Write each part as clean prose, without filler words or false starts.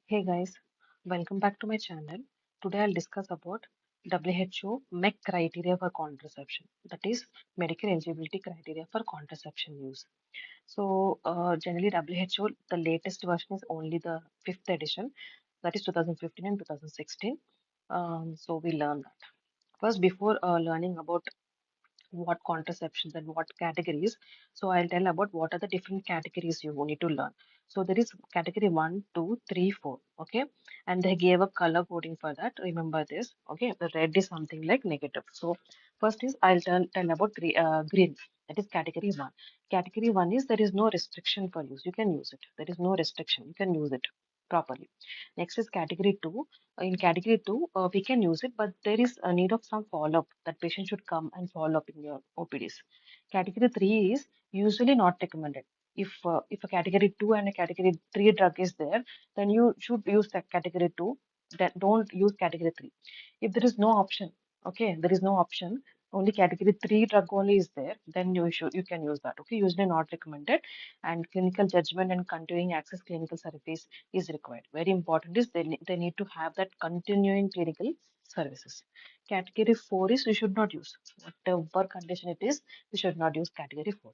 Hey guys, welcome back to my channel. Today I'll discuss about WHO MEC criteria for contraception, that is medical eligibility criteria for contraception use. Generally WHO, the latest version is only the fifth edition, that is 2015 and 2016. So we learn that. First, before learning about what contraceptions and what categories. So I'll tell about what are the different categories you need to learn. So there is category 1, 2, 3, 4. Okay. And they gave a color coding for that. Remember this. Okay. The red is something like negative. So first is tell about green. That is category 1. Category 1 is there is no restriction for use. You can use it. There is no restriction. You can use it properly. Next is category 2. In category 2, we can use it, but there is a need of some follow-up that patient should come and follow up in your OPDs. Category 3 is usually not recommended. If a category 2 and a category 3 drug is there, then you should use that category 2. Then don't use category 3. If there is no option, okay, there is no option, only category 3 drug only is there, then you can use that. Okay, usually not recommended, and clinical judgment and continuing access clinical service is required. Very important is they need to have that continuing clinical services. Category 4 is you should not use. Whatever condition it is, you should not use category 4.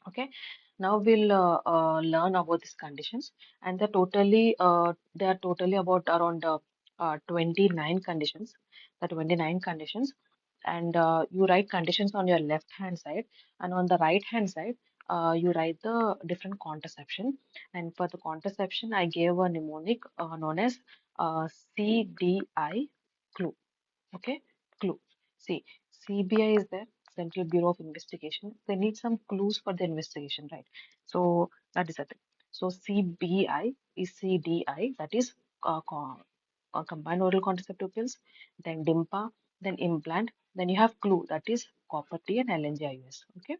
Okay. Now we'll learn about these conditions, and they are totally about around 29 conditions. The 29 conditions, and you write conditions on your left hand side, and on the right hand side, you write the different contraception. And for the contraception, I gave a mnemonic known as CDI clue. Okay, clue. See, CBI is there, Central Bureau of Investigation. They need some clues for the investigation, right? So that is the thing. So CBI is CDI, that is combined oral contraceptive pills, then DIMPA, then implant, then you have clue, that is copper T and LNGIUS. Okay.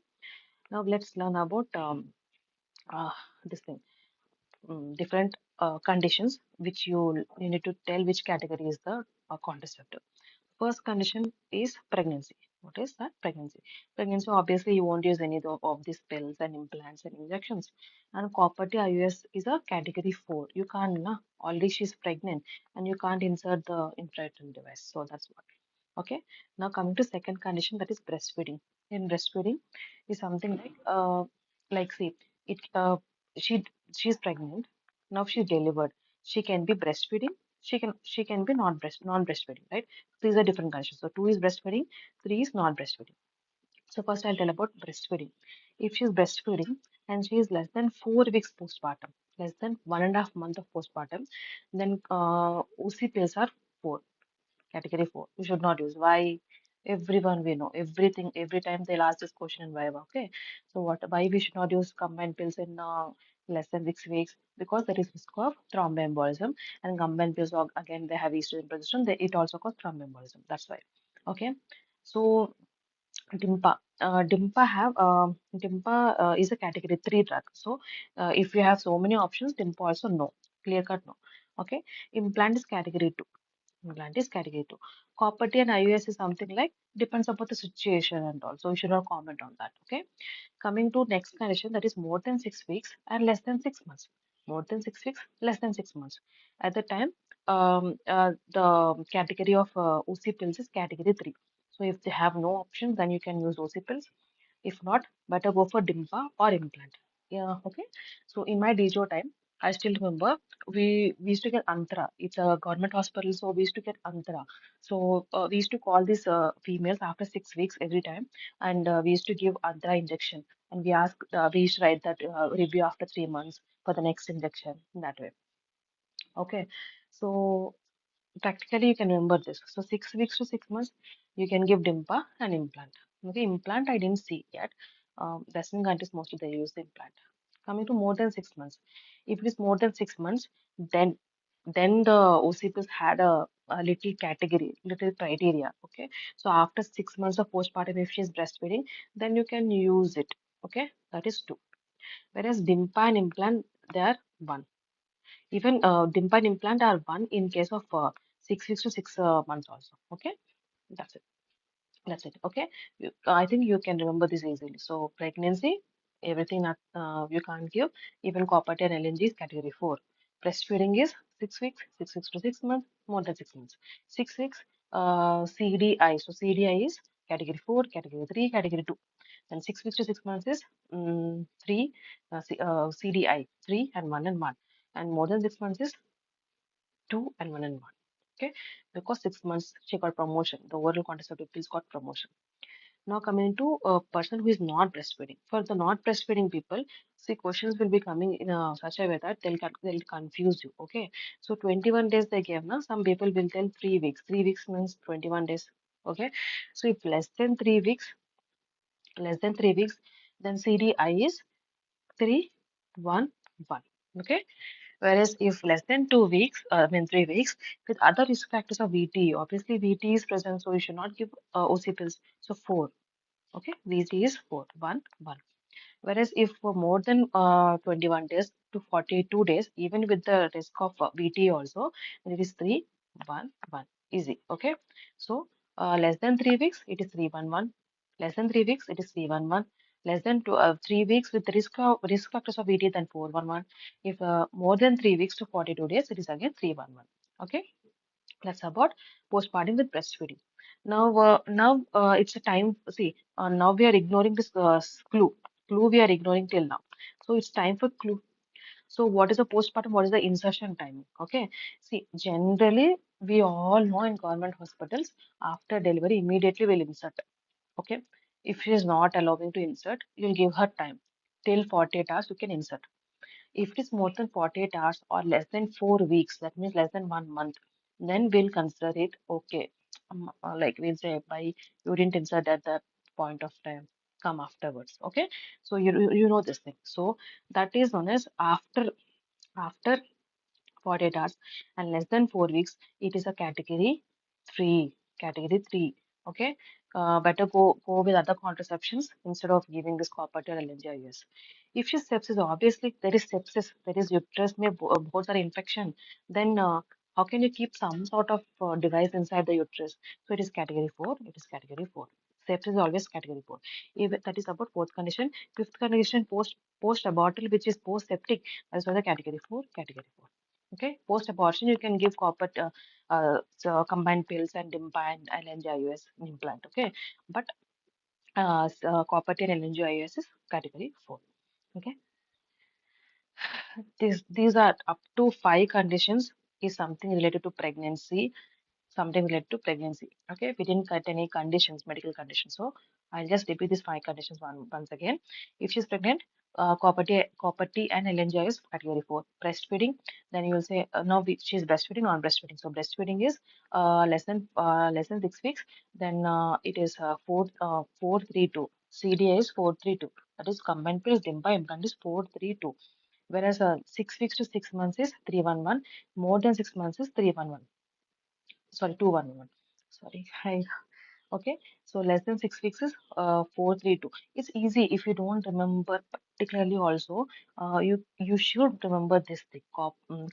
Now let's learn about uh, this thing, different conditions which you need to tell which category is the contraceptive. First condition is pregnancy. What is that? Pregnancy. Pregnancy, obviously, you won't use any of these pills and implants and injections. And copper T IUS is a category 4. You can't, na, already she's pregnant and you can't insert the intrauterine device. So that's what. Okay. Now coming to second condition, that is breastfeeding. In breastfeeding is something like see, it she she's pregnant. Now she's delivered. She can be breastfeeding. She can be not breastfeeding, right? These are different conditions. So two is breastfeeding, three is not breastfeeding. So first I'll tell about breastfeeding. If she's breastfeeding and she is less than 4 weeks postpartum, less than 1.5 month of postpartum, then OC pills are 4, category 4. You should not use. Why? Everyone we know everything. Every time they'll ask this question in Viva. Okay, so what? Why we should not use combined pills in less than 6 weeks? Because there is risk of thromboembolism, and combined pills again they have estrogen progesterone. It also causes thromboembolism. That's why. Okay, so DIMPA. DIMPA is a category 3 drug. So if you have so many options, DIMPA also no. Clear cut no. Okay. Implant is category 2. Implant is category 2. Copper T and IUS is something like depends upon the situation and all. So you should not comment on that. Okay. Coming to next condition, that is more than 6 weeks and less than 6 months. More than 6 weeks, less than 6 months. At the time, the category of OC pills is category 3. So if they have no option, then you can use OC pills. If not, better go for DIMPA or implant. Yeah, okay. So in my DJO time, I still remember we used to get Antra. It's a government hospital, so we used to get Antra. So we used to call these females after 6 weeks every time, and we used to give Antra injection. And we used to write that review after 3 months for the next injection in that way. Okay. So practically you can remember this. So 6 weeks to 6 months, you can give DIMPA and implant. Okay, implant I didn't see yet. Western countries mostly they use the implant. Coming to more than 6 months, if it is more than 6 months, then the OCPs had a little category, little criteria. Okay, so after 6 months of postpartum, if she is breastfeeding, then you can use it. Okay, that is 2. Whereas DIMPA and implant they are 1. Even DIMPA and implant are 1 in case of 6 weeks to 6 months also. Okay, that's it. That's it. Okay, I think you can remember this easily. So pregnancy, everything that you can't give. Even copper and LNG is category 4. Breastfeeding is 6 weeks, 6 weeks to 6 months, more than 6 months. 6 weeks, CDI. So CDI is category 4, category 3, category 2. And 6 weeks to 6 months is 3, CDI, 3 and 1 and 1. And more than 6 months is 2 and 1 and 1. Okay, because 6 months she got promotion. The oral contraceptive pills got promotion. Now coming to a person who is not breastfeeding. For the not breastfeeding people, see questions will be coming in such a way that they'll confuse you. Okay, so 21 days they gave. Now some people will tell 3 weeks. 3 weeks means 21 days. Okay, so if less than 3 weeks, then CDI is 3, 1, 1. Okay, whereas if less than 2 weeks, 3 weeks, with other risk factors of VT, obviously VT is present, so you should not give OC pills. So 4. Okay, VT is 4, 1, 1. Whereas if for more than 21 days to 42 days, even with the risk of VT also, then it is 3, 1, 1. Easy. Okay. So less than 3 weeks, it is 3, 1, 1. Less than 3 weeks, it is 3, 1, 1. Less than 3 weeks with the risk factors of VT, then 4, 1, 1. If more than 3 weeks to 42 days, it is again 3, 1, 1. Okay. That's about postpartum with breastfeeding. Now it's a time. See, now we are ignoring this clue. Clue we are ignoring till now. So it's time for clue. So what is the postpartum? What is the insertion timing? Okay. See, generally we all know in government hospitals after delivery immediately we'll insert. Okay. If she is not allowing to insert, you'll give her time till 48 hours. You can insert. If it is more than 48 hours or less than 4 weeks, that means less than 1 month, then we'll consider it okay. Like we'll say, by you didn't insert at that point of time, come afterwards. Okay, so you know this thing. So that is known as after 48 hours and less than 4 weeks, it is a category 3. Category 3. Okay. Better go with other contraceptions instead of giving this copper to LNGIS. If she sepsis, obviously there is sepsis, there is uterus, may both are infection, then how can you keep some sort of device inside the uterus? So it is category 4. It is category 4. Sepsis is always category 4. If that is about fourth condition. Fifth condition, post abortal, which is post septic, that is also category 4. Category 4. Okay, post abortion, you can give copper so combined pills and implant LNGIUS implant. Okay, but copper and LNGIUS is category 4. Okay, these are up to 5 conditions is something related to pregnancy, something related to pregnancy. Okay, we didn't cut any conditions, medical conditions. So I'll just repeat these 5 conditions once again. If she's pregnant, copper T and LNGI is category 4. Breastfeeding, then you will say she's breastfeeding, non-breastfeeding. So breastfeeding is less than 6 weeks. Then it is 432. CDA is 432. That is combined pills. DIMPA implant is 432. Whereas 6 weeks to 6 months is 311. More than 6 months is 311. Sorry, 211. Sorry. Okay, so less than 6 weeks is 432. It's easy if you don't remember particularly also. You should remember this thing.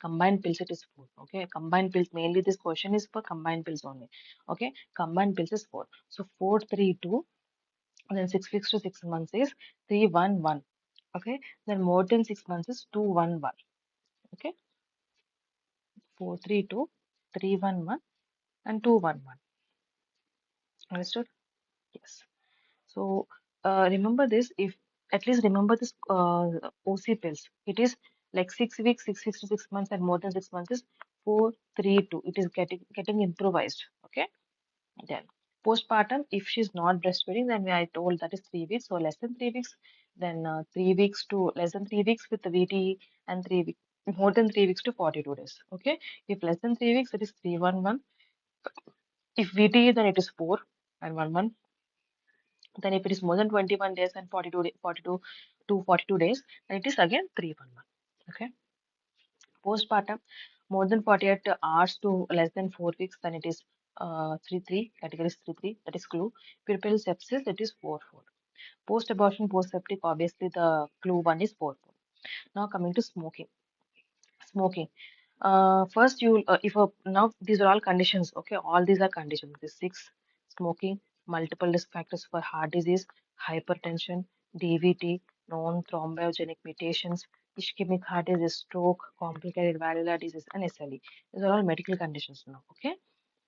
Combined pills it is 4. Okay, combined pills, mainly this question is for combined pills only. Okay, combined pills is 4. So 432. Then 6 weeks to 6 months is 311. Okay, then more than 6 months is 211. Okay, 432, 311, and 211. Understood? Yes. So remember this, if at least remember this OC pills. It is like 6 weeks, 6 weeks to 6 months, and more than 6 months is 432. It is getting improvised. Okay. Then postpartum, if she's not breastfeeding, then I told that is 3 weeks. So less than 3 weeks, then 3 weeks to less than 3 weeks with the VT, and 3 weeks more than 3 weeks to 42 days. Okay. If less than 3 weeks, it is 311. If VT, then it is 4 and 11. Then if it is more than 21 days and 42 to 42 days, then it is again 311. Okay. Postpartum, more than 48 hours to less than 4 weeks, then it is 3 3, category is 3 3, that is clue. Puerperal sepsis, that is 4 4. Post abortion, post septic, obviously the clue one is 4 4. Now coming to smoking. Smoking. First, you if now these are all conditions. Okay, all these are conditions. The 6, smoking, multiple risk factors for heart disease, hypertension, DVT, non-thrombogenic mutations, ischemic heart disease, stroke, complicated valvular disease, and SLE. These are all medical conditions now. Okay.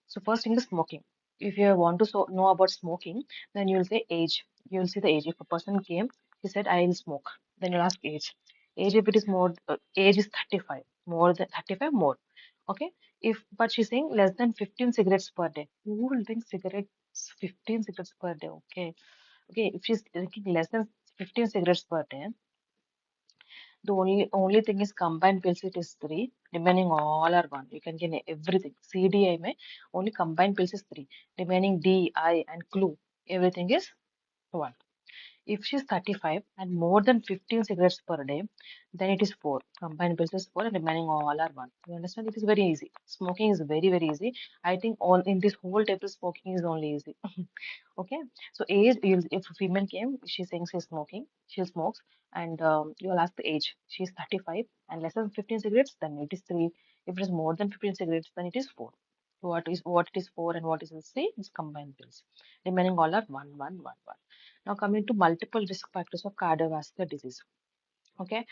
So first thing is smoking. If you want to know about smoking, then you'll say age. You'll see the age. If a person came, he said, I will smoke. Then you'll ask age. Age, if it is more, age is 35. More than 35, more. Okay. But she's saying less than 15 cigarettes per day. Who will drink cigarettes, 15 cigarettes per day? Okay. Okay. If she's drinking less than 15 cigarettes per day, the only thing is combined pills it is three, remaining all are one. You can get everything. CDI may only combined pills is three. Remaining D, I and clue, everything is one. If she's 35 and more than 15 cigarettes per day, then it is 4. Combined bills is 4 and remaining all are 1. You understand? It is very easy. Smoking is very, very easy. I think all in this whole table, smoking is only easy. Okay. So age, if a female came, she's saying she's smoking, she smokes, and you'll ask the age. She's 35 and less than 15 cigarettes, then it is 3. If it is more than 15 cigarettes, then it is 4. What it is 4 and what is 3 is combined bills. Remaining all are 1, 1, 1, 1. Now coming to multiple risk factors of cardiovascular disease. Okay.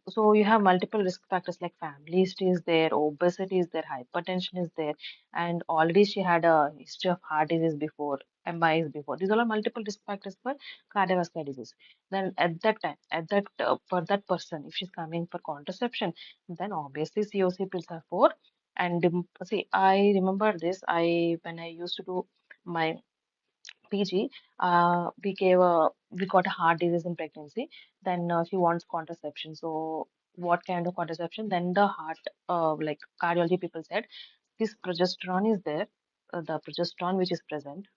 So you have multiple risk factors like family history is there, obesity is there, hypertension is there, and already she had a history of heart disease before, MIs before. These are all multiple risk factors for cardiovascular disease. Then at that time, for that person, if she's coming for contraception, then obviously COC pills are for. And see, I remember this. When I used to do my PG, we got a heart disease in pregnancy. Then she wants contraception. So what kind of contraception? Then the heart, like cardiology people said, this progesterone is there. The progesterone which is present,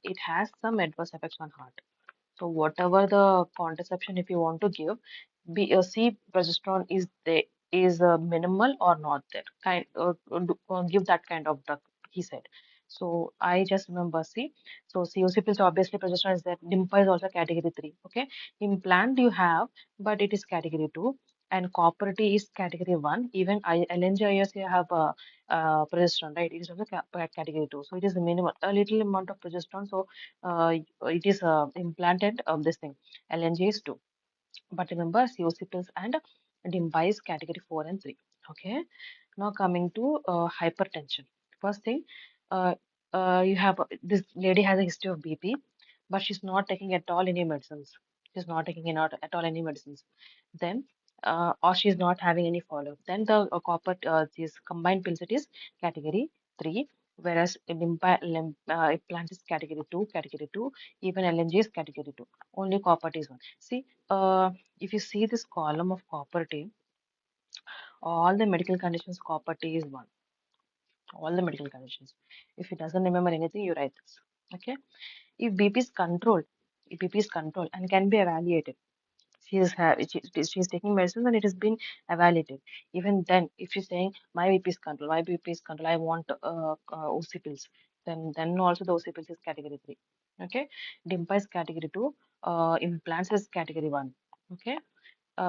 it has some adverse effects on heart. So whatever the contraception, if you want to give, see progesterone is minimal or not there. Give that kind of drug, he said. So I just remember, see, so COC pills obviously progesterone is there. Limpa is also category 3. Okay, implant you have, but it is category 2, and copper T is category 1. Even LNGIS you have progesterone, right? It is also category 2. So it is minimal, a little amount of progesterone. So it is implanted this thing LNG is 2, but remember COC pills and DIMPA is category 4 and 3. Okay, now coming to hypertension. First thing, uh, you have this lady has a history of BP, but she's not taking at all any medicines. She's not taking at all any medicines. Then or she's not having any follow-up. Then the copper these combined pills it is category 3, whereas implant is category 2, even LNG is category 2. Only copper is 1. See, if you see this column of copper T, all the medical conditions copper T is 1. All the medical conditions. If it doesn't remember anything, you write this. Okay. If BP is controlled, and can be evaluated, she's taking medicines and it has been evaluated. Even then, if she's saying my BP is controlled, I want OC pills, then also the OC pills is category 3. Okay, DIMPA is category 2, implants is category 1. Okay,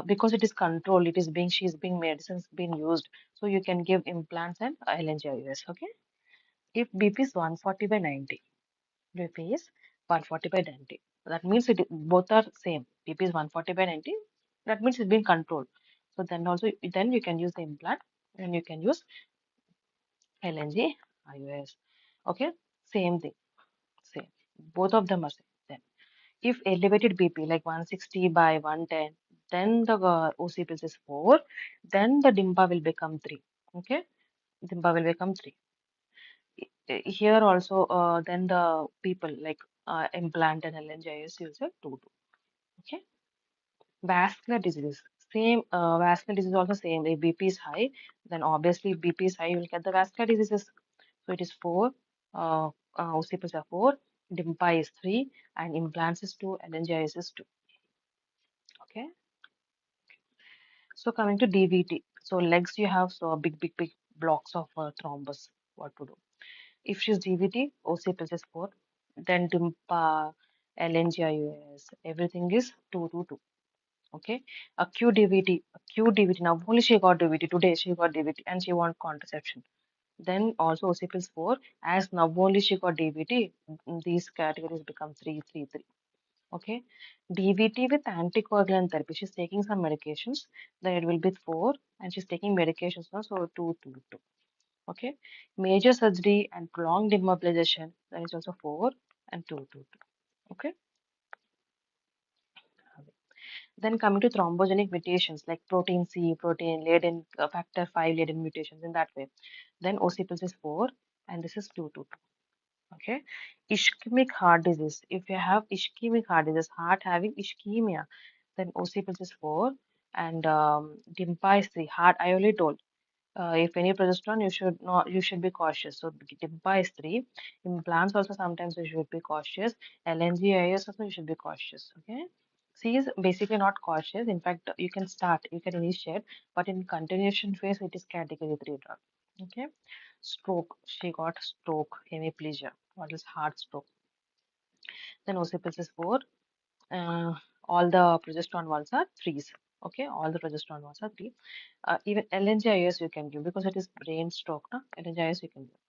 because it is controlled, she's being medicines being used, so you can give implants and LNGIUS. Okay, if BP is 140 by 90. BP is 140 by 90. That means both are same. BP is 140 by 90. That means it's being controlled. So then you can use the implant and you can use LNG IUS. Okay, same thing, same. Both of them are same. Then if elevated BP like 160 by 110, then the OC pills is 4. Then the DIMPA will become 3. Okay, DIMPA will become 3. Here also, then the people like implant and LNGIS use a 2 2. Okay, vascular disease, same. Vascular disease also same. If BP is high, then obviously if BP is high, you will get the vascular diseases. So it is 4. OCPs are 4. DIMPA is 3, and implants is 2, LNGIS is 2. Okay. So coming to DVT. So legs you have so big blocks of thrombus. What to do? If she's DVT, OCPs is 4. Then DIMPA, LNGIUS, everything is 2 2 2. Okay, acute DVT. Now only she got DVT today. She got DVT and she want contraception. Then also OCPs 4. As now only she got DVT, these categories become 3 3 3. Okay, DVT with anticoagulant therapy. She's taking some medications. Then it will be 4, and she's taking medications now, so 2, 2, 2. Okay, major surgery and prolonged immobilization. That is also 4 and 2, 2, 2. Okay. Then coming to thrombogenic mutations like protein C, protein Leiden, factor 5 Leiden mutations in that way. Then OC+ is 4 and this is 2, 2, 2. Okay. Ischemic heart disease. If you have ischemic heart disease, heart having ischemia, then OC+ is 4 and DIMPA is 3. Heart, I already told. If any progesterone, you should be cautious. So DIMPA is 3. Implants also sometimes you should be cautious. LNG also you should be cautious. Okay. C is basically not cautious. In fact, you can initiate, but in continuation phase, it is category 3 drug. Okay. Stroke. She got stroke, hemiplegia. What is heart stroke? Then OCPS is 4. Uh, all the progesterone ones are 3s. Okay, all the progesterone ones are 3. Even LNGIS you can give because it is brain stroke. No? LNGIS you can give.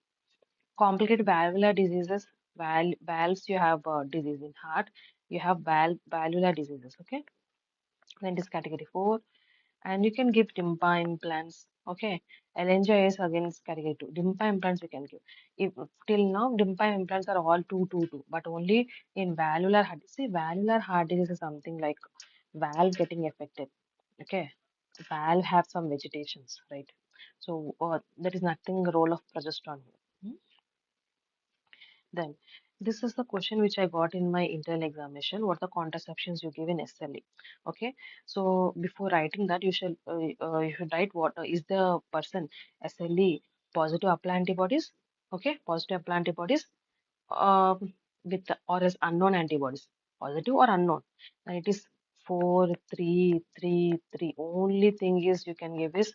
Complicated valvular diseases, valves you have disease in heart, you have valvular diseases. Okay, then it is category 4. And you can give DIMPA implants. Okay, LNGI is against category 2. DIMPA implants you can give. If till now DIMPA implants are all 2, 2, 2, but only in valvular heart. See, valvular heart disease is something like valve getting affected. Okay, valve have some vegetations, right? So there is nothing role of progesterone here. Then, this is the question which I got in my internal examination. What the contraceptions you give in SLE? Okay, so before writing that, you should write what is the person SLE positive apply antibodies? Okay, positive apply antibodies with or as unknown antibodies, positive or unknown. And it is 4, 3, 3, 3. Only thing is you can give is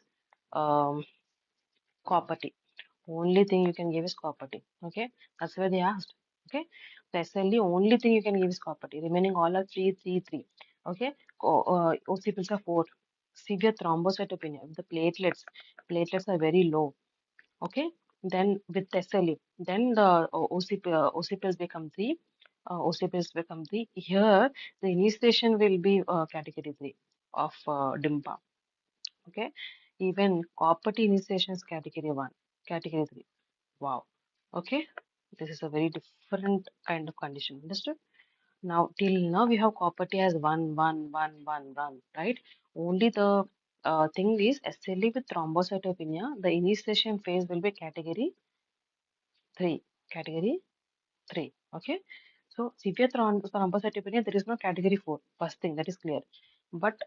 um, copper T. Only thing you can give is copper T. Okay, that's where they asked. Okay, the SLE only thing you can give is copper T. Remaining all are 3, 3, 3. Okay, OC pills are 4. Severe thrombocytopenia. The platelets are very low. Okay, then with SLE, then the OC pills become 3. OC pills become 3. Here, the initiation will be category 3 of DIMPA. Okay, even copper T initiation is category 1, category 3. Wow. Okay, this is a very different kind of condition. Understood? Now, till now we have copper T as 1, 1, 1, 1, 1, right? Only the thing is SLE with thrombocytopenia, the initiation phase will be category 3. Category 3. Okay. So severe thrombocytopenia, there is no category 4. First thing that is clear. But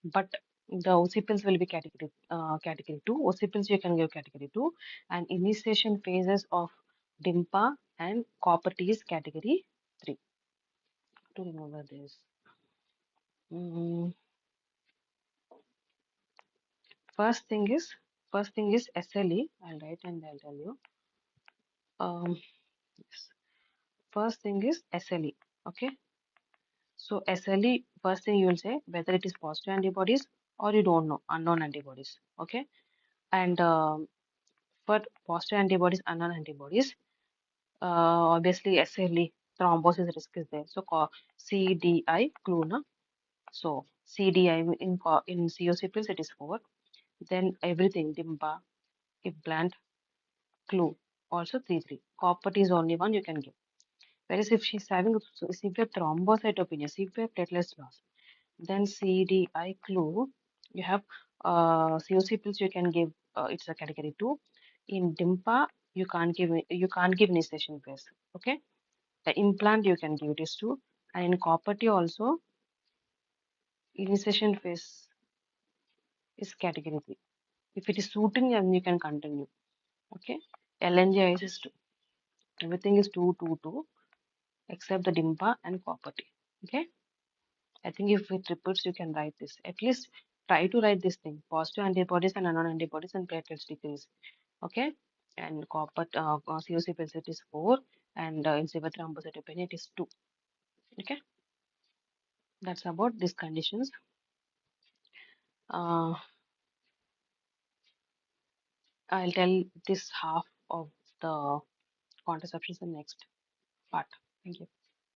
the OC pills will be category 2. OC pills you can give category 2, and initiation phases of DIMPA and copper T is category 3. To remember this. Mm, first thing is SLE. I'll write and I'll tell you. Yes. First thing is SLE. Okay. So SLE, first thing you will say whether it is positive antibodies or you don't know, unknown antibodies. Okay. And for positive antibodies, unknown antibodies, obviously SLE thrombosis risk is there. So CDI clue na. So CDI in COC pills it is 4. Then everything DIMPA, implant, clue also 3, 3. Copper is only one you can give. Whereas if she's having severe thrombocytopenia, severe platelets loss, then CDI clue, you have COC pills you can give. It's a category 2. In DIMPA, you can't give initiation phase. Okay, the implant you can give it is 2, and in copper T also initiation phase is category 3. If it is suiting, then you can continue. Okay, LNGIS is 2. Everything is 2, 2, 2 except the DIMPA and copper T. Okay. I think if it repeats, you can write this. At least try to write this thing. Positive antibodies and unknown antibodies and platelets decrease. Okay. And copper COC pills it is 4, and in severe thrombocytopenia it is 2. Okay. That's about these conditions. Uh, I'll tell this half of the contraceptions in next part. Thank you.